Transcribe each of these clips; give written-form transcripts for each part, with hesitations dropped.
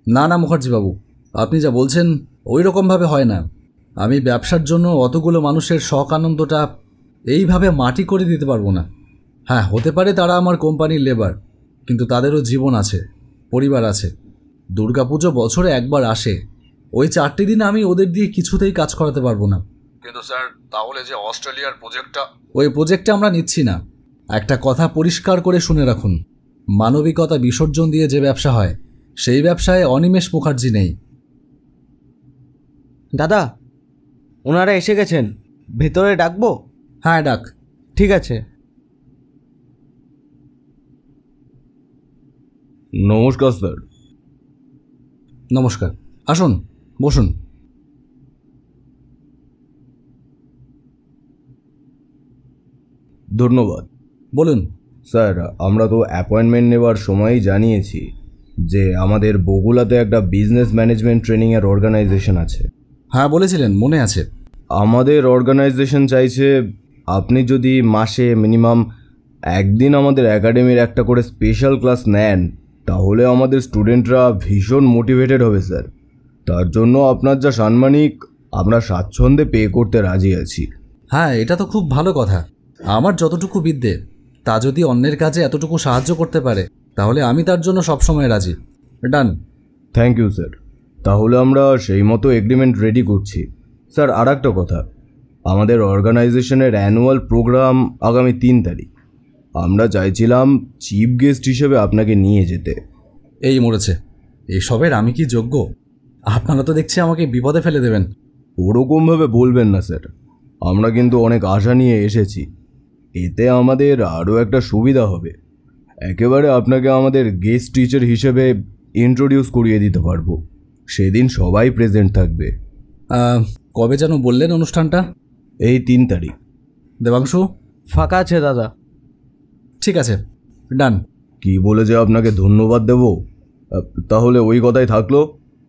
না না মুখার্জিবাবু, আপনি যা বলছেন ওই রকমভাবে হয় না। আমি ব্যবসার জন্য অতগুলো মানুষের শখ আনন্দটা এইভাবে মাটি করে দিতে পারবো না। হ্যাঁ, হতে পারে তারা আমার কোম্পানির লেবার, কিন্তু তাদেরও জীবন আছে, পরিবার আছে। দুর্গাপুজো বছরে একবার আসে, ওই 4টি দিন আমি ওদের দিয়ে কিছুতেই কাজ করাতে পারবো না। কিন্তু স্যার, তাহলে যে অস্ট্রেলিয়ার প্রজেক্টটা, ওই প্রজেক্টে আমরা নিচ্ছি না। একটা কথা পরিষ্কার করে শুনে রাখুন, মানবিকতা বিসর্জন দিয়ে যে ব্যবসা হয় সেই ব্যবসায় অনিমেষ মুখার্জি নেই। দাদা, ওনারা এসে গেছেন, ভেতরে ডাকবো? হ্যাঁ, ডাক। ঠিক আছে। নমস্কার স্যার। নমস্কার, আসুন, বসুন। ধন্যবাদ। বলুন। স্যার, আমরা তো অ্যাপয়েন্টমেন্ট নেওয়ার সময়ই জানিয়েছি যে আমাদের বগুলাতে একটা বিজনেস ম্যানেজমেন্ট ট্রেনিংয়ের অর্গানাইজেশন আছে। হ্যাঁ, বলেছিলেন, মনে আছে। আমাদের অর্গানাইজেশন চাইছে আপনি যদি মাসে মিনিমাম একদিন আমাদের একাডেমির একটা করে স্পেশাল ক্লাস নেন, তাহলে আমাদের স্টুডেন্টরা ভীষণ মোটিভেটেড হবে স্যার। তার জন্য আপনার যা সাম্মানিক আমরা স্বাচ্ছন্দ্যে পে করতে রাজি আছি। হ্যাঁ, এটা তো খুব ভালো কথা। আমার যতটুকু বিদ্যে তা যদি অন্যের কাজে এতটুকু সাহায্য করতে পারে, তাহলে আমি তার জন্য সবসময় রাজি। ডান। Thank you sir. তাহলে আমরা সেই মতো এগ্রিমেন্ট রেডি করছি। স্যার, আর একটা কথা, আমাদের অর্গানাইজেশনের অ্যানুয়াল প্রোগ্রাম আগামী 3 তারিখ। আমরা চাইছিলাম চিফ গেস্ট হিসেবে আপনাকে নিয়ে যেতে। এই মরেছে, এসবের আমি কি যোগ্য? আপনারা তো দেখছি আমাকে বিপদে ফেলে দেবেন। ওরকমভাবে বলবেন না স্যার, আমরা কিন্তু অনেক আশা নিয়ে এসেছি। এতে আমাদের আরও একটা সুবিধা হবে, একেবারে আপনাকে আমাদের গেস্ট টিচার হিসেবে ইন্ট্রোডিউস করিয়ে দিতে পারবো। সেদিন সবাই প্রেজেন্ট থাকবে। কবে যেন বললেন অনুষ্ঠানটা? এই 3 তারিখ। দেবাংশু? ফাঁকা আছে দাদা। ঠিক আছে, ডান। কি বলে যে আপনাকে ধন্যবাদ দেব, তাহলে ওই কথাই থাকলো।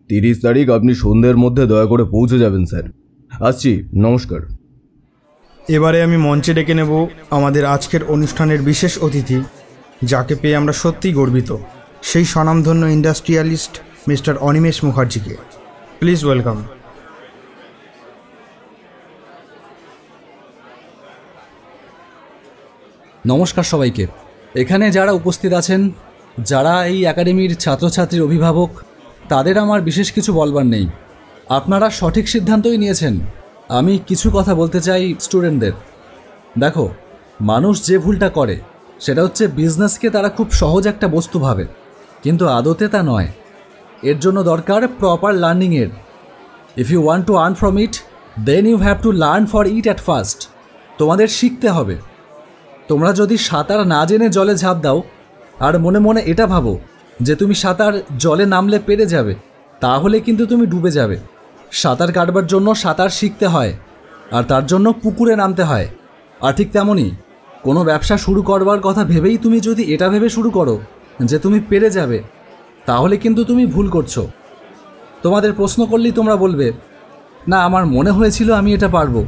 30 তারিখ আপনি সন্ধ্যের মধ্যে দয়া করে পৌঁছে যাবেন স্যার। আসছি, নমস্কার। এবারে আমি মঞ্চে ডেকে নেব আমাদের আজকের অনুষ্ঠানের বিশেষ অতিথি, যাকে পেয়ে আমরা সত্যিই গর্বিত, সেই স্বনামধন্য ইন্ডাস্ট্রিয়ালিস্ট মিস্টার অনিমেষ মুখার্জিকে। Please welcome. নমস্কার সবাইকে। এখানে যারা উপস্থিত আছেন, যারা এই একাডেমির ছাত্রছাত্রীর অভিভাবক, তাদের আমার বিশেষ কিছু বলবার নেই। আপনারা সঠিক সিদ্ধান্তই নিয়েছেন। আমি কিছু কথা বলতে চাই স্টুডেন্টদের। দেখো, মানুষ যে ভুলটা করে সেটা হচ্ছে বিজনেসকে তারা খুব সহজ একটা বস্তু ভাবে, কিন্তু আদতে তা নয়। এর জন্য দরকার প্রপার লার্নিংয়ের। If you want to earn from it, then you have to learn for it at first. তোমাদের শিখতে হবে। তোমরা যদি সাঁতার না জেনে জলে ঝাঁপ দাও আর মনে মনে এটা ভাবো যে তুমি সাঁতার জলে নামলে পেরে যাবে, তাহলে কিন্তু তুমি ডুবে যাবে। সাঁতার কাটবার জন্য সাঁতার শিখতে হয়, আর তার জন্য পুকুরে নামতে হয়। আর ঠিক তেমনই কোনো ব্যবসা শুরু করবার কথা ভেবেই তুমি যদি এটা ভেবে শুরু করো যে তুমি পেরে যাবে, তাহলে কিন্তু তুমি ভুল করছো। তোমাদের প্রশ্ন করলেই তোমরা বলবে, না, আমার মনে হয়েছিল আমি এটা পারবো।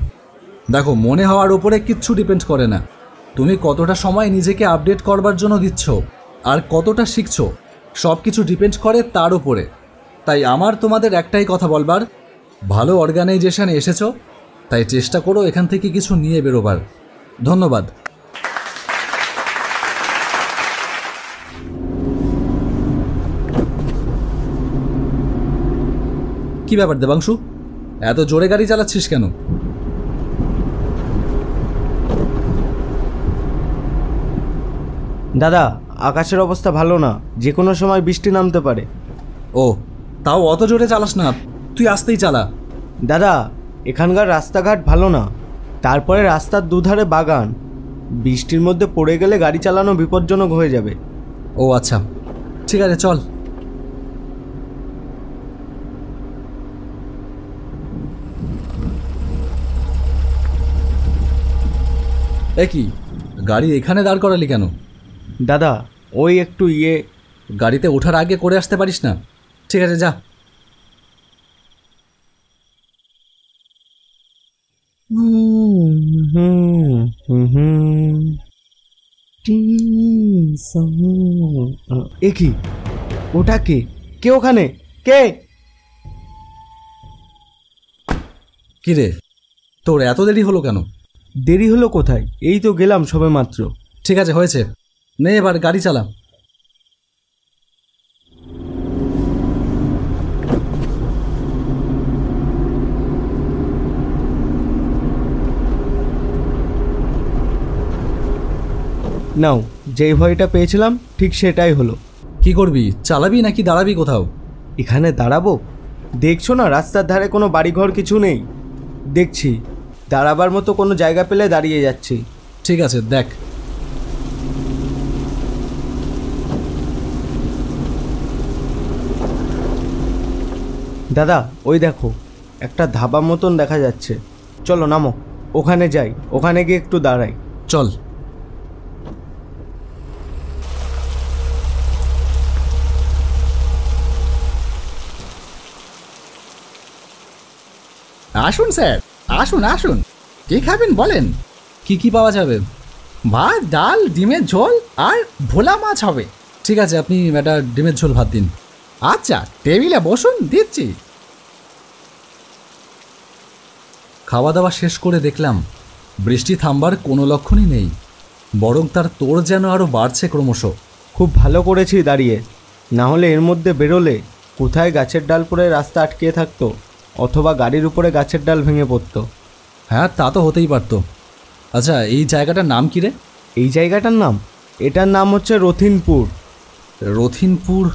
দেখো, মনে হওয়ার ওপরে কিচ্ছু ডিপেন্ড করে না। তুমি কতটা সময় নিজেকে আপডেট করবার জন্য দিচ্ছ আর কতটা শিখছো, সব কিছু ডিপেন্ড করে তার উপরে। তাই আমার তোমাদের একটাই কথা বলবার, ভালো অর্গানাইজেশনে এসেছো, তাই চেষ্টা করো এখান থেকে কিছু নিয়ে বেরোবার। ধন্যবাদ। কি ব্যাপার দেবাংশু, এত জোরে গাড়ি চালাচ্ছিস কেন? দাদা, আকাশের অবস্থা ভালো না, যে কোনো সময় বৃষ্টি নামতে পারে। ও, তাও অত জোরে চালাস না, তুই আস্তেই চালা। দাদা, এখানকার রাস্তাঘাট ভালো না, তারপরে রাস্তার দুধারে বাগান, বৃষ্টির মধ্যে পড়ে গেলে গাড়ি চালানো বিপজ্জনক হয়ে যাবে। ও আচ্ছা, ঠিক আছে, চল। এ কি, গাড়ি এখানে দাঁড় করালি কেন? দাদা, ওই একটু গাড়িতে ওঠার আগে করে আসতে পারিস না? ঠিক আছে, যা। এ কি, ওটা কে? কে ওখানে? কে? কি রে, তোর এত দেরি হলো কেন? দেরি হলো কোথায়? এই তো গেলাম সবে মাত্র। ঠিক আছে, হয়েছে, নে এবার গাড়ি চালা। নাও, যেই ভয়টা পেয়েছিলাম ঠিক সেটাই হলো। কি করবি, চালাবি নাকি দাঁড়াবি কোথাও? এখানে দাঁড়াবো? দেখছো না রাস্তার ধারে কোনো বাড়িঘর কিছু নেই। দেখছি, দাঁড়াবার মতো কোনো জায়গা পেলে দাঁড়িয়ে যাচ্ছি। ঠিক আছে, দেখ। দাদা, ওই দেখো, একটা ধাবা মতন দেখা যাচ্ছে। চলো নামো, ওখানে যাই, ওখানে গিয়ে একটু দাঁড়াই। চল। আসুন স্যার, আসুন আসুন, কি খাবেন বলেন? কি কি পাওয়া যাবে? ভাত, ডাল, ডিমের ঝোল আর ভোলা মাছ হবে। ঠিক আছে, আপনি একটা ডিমের ঝোল ভাত দিন। আচ্ছা, টেবিলে বসুন, দিচ্ছি। খাওয়া দাওয়া শেষ করে দেখলাম বৃষ্টি থামবার কোনো লক্ষণই নেই, বরং তার তোড় যেন আরও বাড়ছে ক্রমশ। খুব ভালো করেছি দাঁড়িয়ে, না হলে এর মধ্যে বেরোলে কোথায় গাছের ডাল পড়ে রাস্তা আটকে থাকতো, অথবা গাড়ির উপরে গাছের ডাল ভেঙে পড়তো। হ্যাঁ, তা তো হতেই পারত। আচ্ছা, এই জায়গাটার নাম কি রে? এই জায়গাটার নাম? এটার নাম হচ্ছে রথিনপুর। রথিনপুর?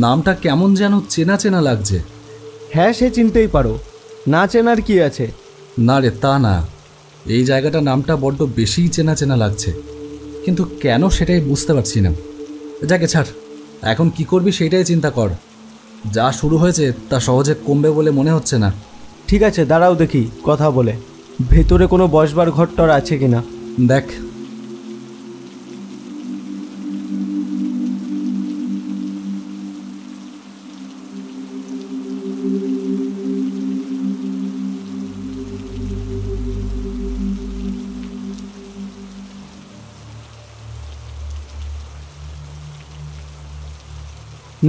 নামটা কেমন যেন চেনা চেনা লাগছে। হ্যাঁ, সে চিনতেই পারো, না চেনার কি আছে। না রে, তা না, এই জায়গাটার নামটা বড্ড বেশিই চেনা চেনা লাগছে, কিন্তু কেন সেটাই বুঝতে পারছি না। যাকে ছাড়, এখন কি করবি সেইটাই চিন্তা কর। যা শুরু হয়েছে তা সহজে কমবে বলে মনে হচ্ছে না। ঠিক আছে, দাঁড়াও দেখি কথা বলে ভেতরে কোনো বসবার ঘরটর আছে কিনা। দেখ।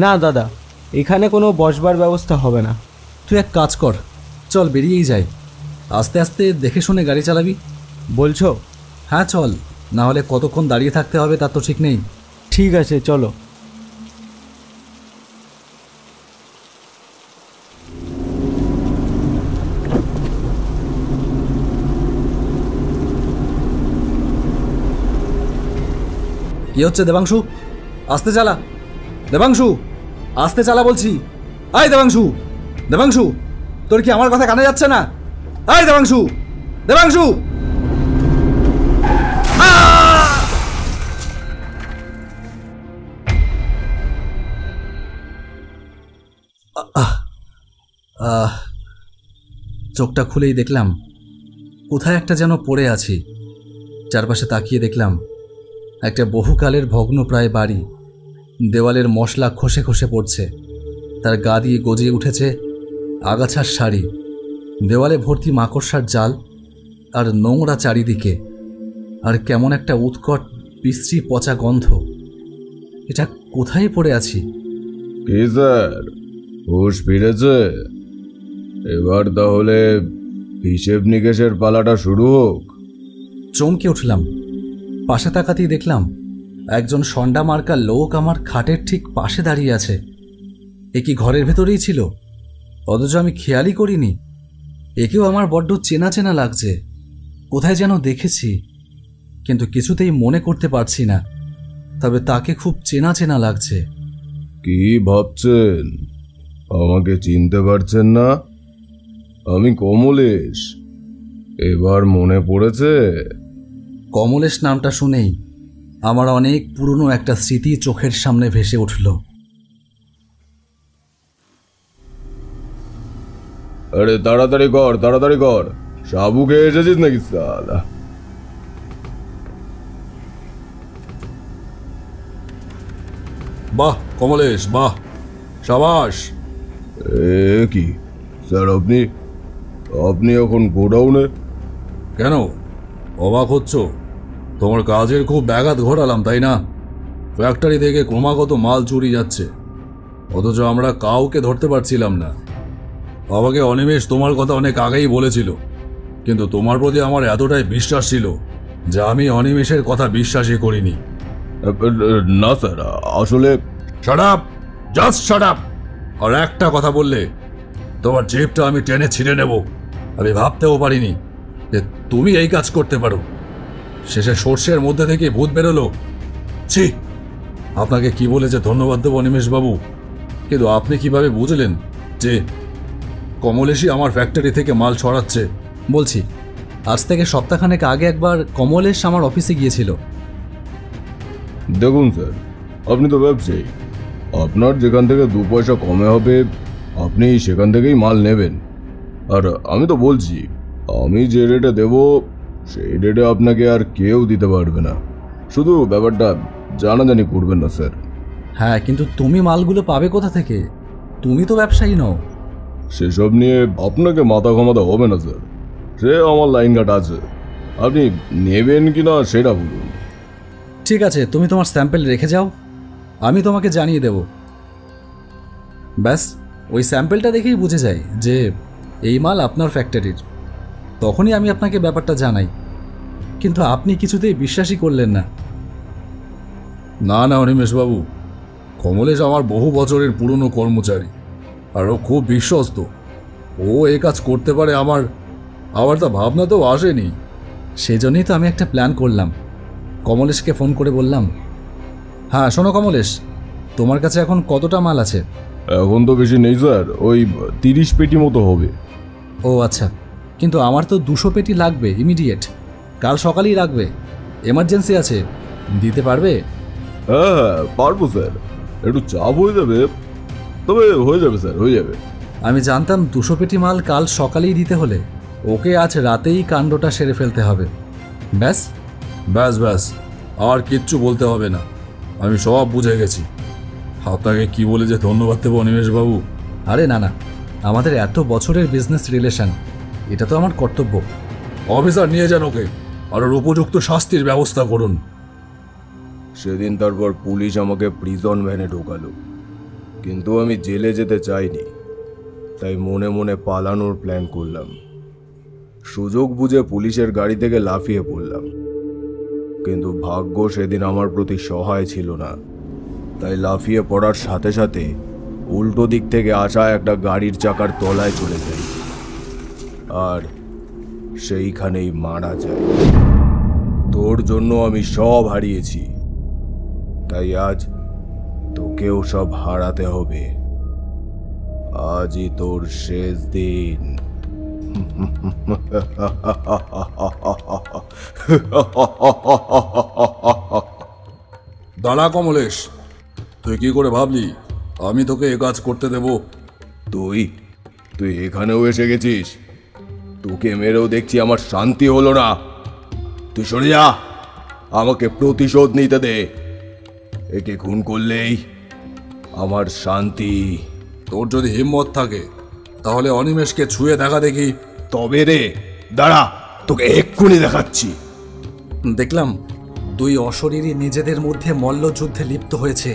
না দাদা, এখানে কোনো বসবার ব্যবস্থা হবে না। তুই এক কাজ কর, চল বেরিয়েই যাই। আস্তে আস্তে দেখে শুনে গাড়ি চালাবি। বলছো? হ্যাঁ চল, না হলে কতক্ষণ দাঁড়িয়ে থাকতে হবে তার তো ঠিক নেই। ঠিক আছে, চলো। কি হচ্ছে দেবাংশু? আস্তে চালা দেবাংশু, আস্তে চালা বলছি। আয় দেবাংশু, দেবাংশু, তোর কি আমার কথা কানে যাচ্ছে না? আয় দেবাংশু, দেবাংশু! চোখটা খুলেই দেখলাম কোথায় একটা যেন পড়ে আছি। চারপাশে তাকিয়ে দেখলাম একটা বহুকালের ভগ্নপ্রায় বাড়ি। দেওয়ালের মশলা খসে খসে পড়ছে, তার গা দিয়ে গজিয়ে উঠেছে আগাছার শাড়ি। দেওয়ালে ভর্তি মাকড়সার জাল আর নোংরা চারিদিকে, আর কেমন একটা উৎকট বিশ্রী পচা গন্ধ। এটা কোথায় পড়ে আছি? কি স্যার, হুঁশ ফিরেছে? এবার তাহলে হিসেব নিকেশের পালাটা শুরু হোক। চমকে উঠলাম। পাশে তাকাতেই দেখলাম একজন সন্ডা মার্কা লোক আমার খাটের ঠিক পাশে দাঁড়িয়ে আছে। এ কি ঘরের ভেতরেই ছিল? অথচ আমি খেয়ালই করিনি। একেও আমার বড্ড চেনা চেনা লাগছে, কোথায় যেন দেখেছি, কিন্তু কিছুতেই মনে করতে পারছি না। তবে তাকে খুব চেনা চেনা লাগছে। কি ভাবছেন? আমাকে চিনতে পারছেন না? আমি কমলেশ। এবার মনে পড়েছে? কমলেশ নামটা শুনেই আমার অনেক পুরনো একটা স্মৃতি চোখের সামনে ভেসে উঠল। আরে তাড়াতাড়ি কর, তাড়াতাড়ি কর, সাবু খেয়ে এসেছিস নাকি সালা? বাহ কমলেশ, বাহ, সাবাস। এ কি স্যার, আপনি আপনি এখন গোডাউনে? কেন অবাক হচ্ছ? তোমার কাজের খুব ব্যাঘাত ঘটালাম তাই না? ফ্যাক্টরি থেকে ক্রমাগত মাল চুরি যাচ্ছে, অথচ আমরা কাউকে ধরতে পারছিলাম না। আমাকে অনিমেষ তোমার কথা অনেক আগেই বলেছিল, কিন্তু তোমার প্রতি আমার এতটাই বিশ্বাস ছিল যে আমি অনিমেষের কথা বিশ্বাসই করিনি। না স্যার, আসলে shut up, just shut up. আর একটা কথা বললে তোমার জিভটা আমি টেনে ছিঁড়ে নেব। আমি ভাবতেও পারিনি যে তুমি এই কাজ করতে পারো। শেষে সর্ষের মধ্যে থেকে ভূত বেরোলো। ছি, আপনাকে কি বলে যে ধন্যবাদ দেবো অনিমেষ বাবু। কিন্তু আপনি কিভাবে বুঝলেন যে কমলেশই আমার ফ্যাক্টরি থেকে মাল ছড়াচ্ছে? বলছি, আজ থেকে সপ্তাহখানেক আগে একবার কমলেশ আমার অফিসে গিয়েছিল। দেখুন স্যার, আপনি তো ব্যবসায়ী, আপনার যেখান থেকে 2 পয়সা কমে হবে আপনি সেখান থেকেই মাল নেবেন। আর আমি তো বলছি, আমি যে রেটে দেব সেই রেটে আপনাকে আর কেউ দিতে পারবে না। শুধু ব্যাপারটা জানাজানি করবেন না স্যার। হ্যাঁ, কিন্তু তুমি মালগুলো পাবে কোথা থেকে? তুমি তো ব্যবসায়ী নও। সেসব নিয়ে আপনাকে মাথা ঘামাতে হবে না স্যার, সে আমার লাইন কাট আছে। আপনি নেবেন কি না সেটা বলুন। ঠিক আছে, তুমি তোমার স্যাম্পেল রেখে যাও, আমি তোমাকে জানিয়ে দেব। ব্যাস, ওই স্যাম্পেলটা দেখেই বুঝে যাই যে এই মাল আপনার ফ্যাক্টরির। তখনই আমি আপনাকে ব্যাপারটা জানাই, কিন্তু আপনি কিছুতেই বিশ্বাসই করলেন না। না না অনিমেষবাবু, কমলেশ আমার বহু বছরের পুরনো কর্মচারী, আর ও খুব বিশ্বস্ত। ও এই কাজ করতে পারে আমার তা ভাবনাতেও আসেনি। সেজন্যই তো আমি একটা প্ল্যান করলাম। কমলেশকে ফোন করে বললাম, হ্যাঁ শোনো কমলেশ, তোমার কাছে এখন কতটা মাল আছে? এখন তো বেশি নেই স্যার, ওই 30 পেটি মতো হবে। ও আচ্ছা, কিন্তু আমার তো 200 পেটি লাগবে ইমিডিয়েট। কাল সকালেই লাগবে, এমার্জেন্সি আছে। দিতে পারবে? হ্যাঁ পারবো স্যার, একটু চাপ হয়ে যাবে, তবে হয়ে যাবে স্যার, হয়ে যাবে। আমি জানতাম 200 পেটি মাল কাল সকালেই দিতে হলে ওকে আজ রাতেই কাণ্ডটা সেরে ফেলতে হবে। ব্যাস ব্যাস ব্যাস, আর কিচ্ছু বলতে হবে না, আমি সব বুঝে গেছি। আপনাকে কি বলে যে ধন্যবাদ দেবো অনিমেষবাবু। আরে না না, আমাদের এত বছরের বিজনেস রিলেশন, এটা তো আমার কর্তব্য। অফিসার নিয়ে যান ওকে, আর ওর উপযুক্ত শাস্তির ব্যবস্থা করুন। সেদিন তারপর পুলিশ আমাকে প্রিজন ভ্যানে ঢোকালো, কিন্তু আমি জেলে যেতে চাইনি, তাই মনে মনে পালানোর প্ল্যান করলাম। সুযোগ বুঝে পুলিশের গাড়ি থেকে লাফিয়ে পড়লাম, কিন্তু ভাগ্য সেদিন আমার প্রতি সহায় ছিল না। তাই লাফিয়ে পড়ার সাথে সাথে উল্টো দিক থেকে আসা একটা গাড়ির চাকার তলায় চলে যাই, আর সেইখানেই মারা যায়। তোর জন্য আমি সব হারিয়েছি, তাই আজ তোকেও সব হারাতে হবে। আজই তোর শেষ দিন। দাঁড়া কমলেশ, তুই কি করে ভাবলি আমি তোকে এ কাজ করতে দেব? তুই তুই এখানেও এসে গেছিস, তোকে মেরেও দেখছি আমার শান্তি হলো না। তুই সরে যা, আমাকে প্রতিশোধ নিতে দে। একে খুন করলেই আমার শান্তি। তোর যদি হিম্মত থাকে তাহলে অনিমেষকে ছুঁয়ে দেখা দেখি। তবে রে, দাঁড়া, তোকে এক্ষুনি দেখাচ্ছি। দেখলাম 2 অশরীরী নিজেদের মধ্যে মল্লযুদ্ধে লিপ্ত হয়েছে।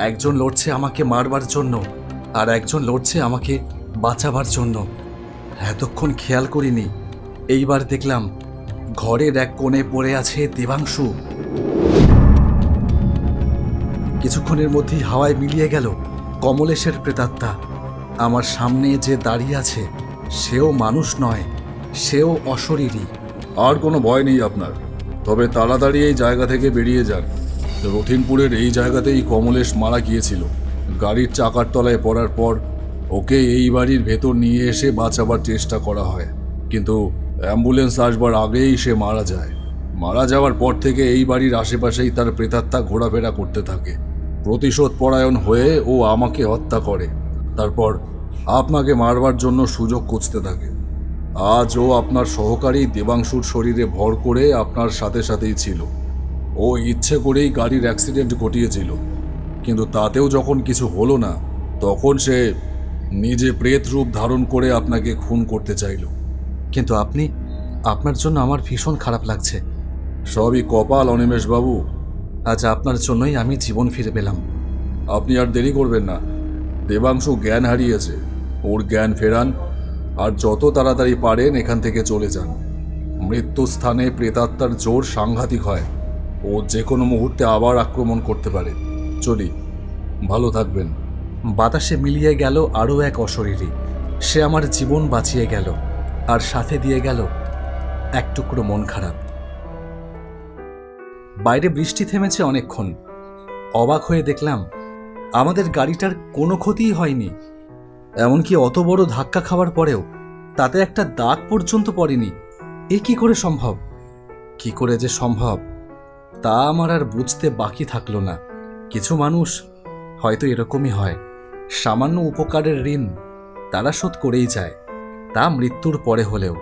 একজন লড়ছে আমাকে মারবার জন্য, আর একজন লড়ছে আমাকে বাঁচাবার জন্য। এতক্ষণ খেয়াল করিনি, এইবার দেখলাম ঘরের এক কোণে পড়ে আছে দেবাংশু। কিছুক্ষণের মধ্যেই হাওয়ায় মিলিয়ে গেল কমলেশের প্রেতাত্মা। আমার সামনে যে দাঁড়িয়ে আছে সেও মানুষ নয়, সেও অশরীরী। আর কোনো ভয় নেই আপনার, তবে তাড়াতাড়ি এই জায়গা থেকে বেরিয়ে যান। রথিনপুরের এই জায়গাতেই কমলেশ মারা গিয়েছিল। গাড়ির চাকার তলায় পড়ার পর ওকে এই বাড়ির ভেতর নিয়ে এসে বাঁচাবার চেষ্টা করা হয়, কিন্তু অ্যাম্বুলেন্স আসবার আগেই সে মারা যায়। মারা যাওয়ার পর থেকে এই বাড়ির আশেপাশেই তার প্রেতাত্মা ঘোরাফেরা করতে থাকে। প্রতিশোধ পরায়ণ হয়ে ও আমাকে হত্যা করে, তারপর আপনাকে মারবার জন্য সুযোগ খুঁজতে থাকে। আজ ও আপনার সহকারী দেবাংশুর শরীরে ভর করে আপনার সাথে সাথেই ছিল। ও ইচ্ছে করেই গাড়ির অ্যাক্সিডেন্ট ঘটিয়েছিল, কিন্তু তাতেও যখন কিছু হলো না তখন সে নিজে প্রেত রূপ ধারণ করে আপনাকে খুন করতে চাইল। কিন্তু আপনার জন্য আমার ভীষণ খারাপ লাগছে। সবই কপাল অনিমেষবাবু, আজ আপনার জন্যই আমি জীবন ফিরে পেলাম। আপনি আর দেরি করবেন না, দেবাংশু জ্ঞান হারিয়েছে, ওর জ্ঞান ফেরান আর যত তাড়াতাড়ি পারেন এখান থেকে চলে যান। মৃত্যুস্থানে প্রেতাত্মার জোর সাংঘাতিক হয়, ও যে কোনো মুহূর্তে আবার আক্রমণ করতে পারে। চলি, ভালো থাকবেন। বাতাসে মিলিয়ে গেল আরও এক অশরীরী। সে আমার জীবন বাঁচিয়ে গেল, আর সাথে দিয়ে গেল এক টুকরো মন খারাপ। বাইরে বৃষ্টি থেমেছে অনেকক্ষণ। অবাক হয়ে দেখলাম আমাদের গাড়িটার কোনো ক্ষতিই হয়নি। এমনকি অত বড় ধাক্কা খাওয়ার পরেও তাতে একটা দাগ পর্যন্ত পড়েনি। এ কি করে সম্ভব? কি করে যে সম্ভব তা আমার আর বুঝতে বাকি থাকলো না। কিছু মানুষ হয়তো এরকমই হয়, সামান্য উপকারের ঋণ তারা শোধ করেই যায়, তা মৃত্যুর পরে হলেও।